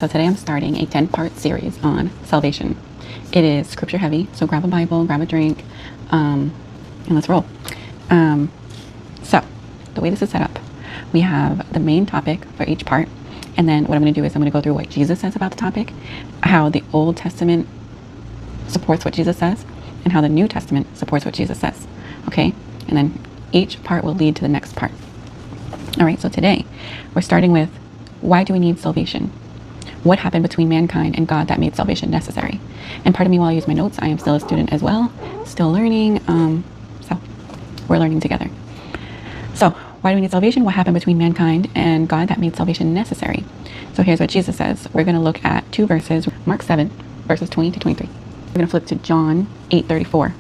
So today I'm starting a 10-part series on salvation. It is scripture heavy, so grab a Bible, grab a drink, and let's roll. So the way this is set up, we have the main topic for each part, and then what I'm going to do is I'm going to go through what Jesus says about the topic, how the Old Testament supports what Jesus says, and how the New Testament supports what Jesus says. Okay, and then each part will lead to the next part. All right, so today we're starting with, why do we need salvation? What happened between mankind and God that made salvation necessary? And pardon me while I use my notes, I am still a student as well, still learning, so we're learning together. So why do we need salvation? What happened between mankind and God that made salvation necessary? So here's what Jesus says. We're going to look at two verses, Mark 7, verses 20 to 23. We're going to flip to John 8:34.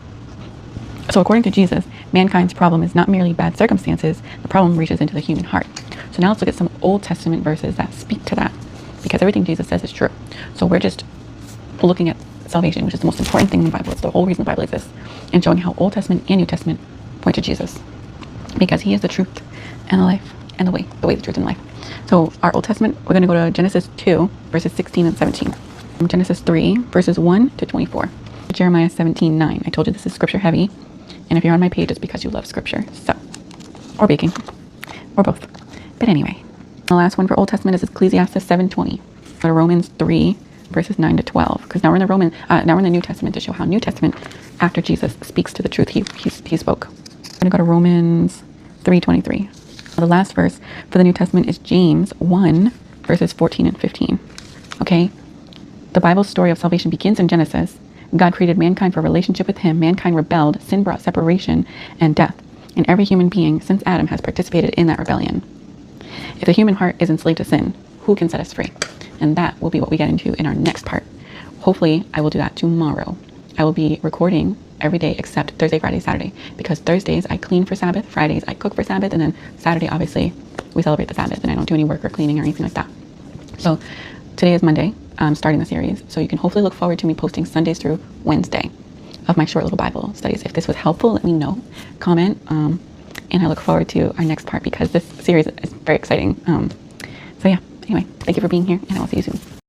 So according to Jesus, mankind's problem is not merely bad circumstances, the problem reaches into the human heart. So now let's look at some Old Testament verses that speak to that, because everything Jesus says is true. So we're just looking at salvation, which is the most important thing in the Bible. It's the whole reason the Bible exists, and showing how Old Testament and New Testament point to Jesus, because he is the truth and the life and the way, the truth, and life. So our Old Testament, we're going to go to Genesis 2, verses 16 and 17. Genesis 3, verses 1 to 24. Jeremiah 17:9. I told you this is scripture heavy, and if you're on my page, it's because you love scripture. So, or baking, or both. But anyway, the last one for Old Testament is Ecclesiastes 7:20. Go to Romans 3, verses 9 to 12. Because now we're in the New Testament to show how New Testament, after Jesus speaks to the truth he spoke. I'm going to go to Romans 3:23. The last verse for the New Testament is James 1, verses 14 and 15. Okay? The Bible's story of salvation begins in Genesis. God created mankind for a relationship with him. Mankind rebelled. Sin brought separation and death. And every human being since Adam has participated in that rebellion. If the human heart is enslaved to sin, who can set us free? And that will be what we get into in our next part. Hopefully, I will do that tomorrow. I will be recording every day except Thursday, Friday, Saturday. Because Thursdays, I clean for Sabbath. Fridays, I cook for Sabbath. And then Saturday, obviously, we celebrate the Sabbath. And I don't do any work or cleaning or anything like that. So today is Monday. I'm starting the series. So you can hopefully look forward to me posting Sundays through Wednesday of my short little Bible studies. If this was helpful, let me know. Comment. And I look forward to our next part, because this series is very exciting. So yeah, anyway, thank you for being here, and I will see you soon.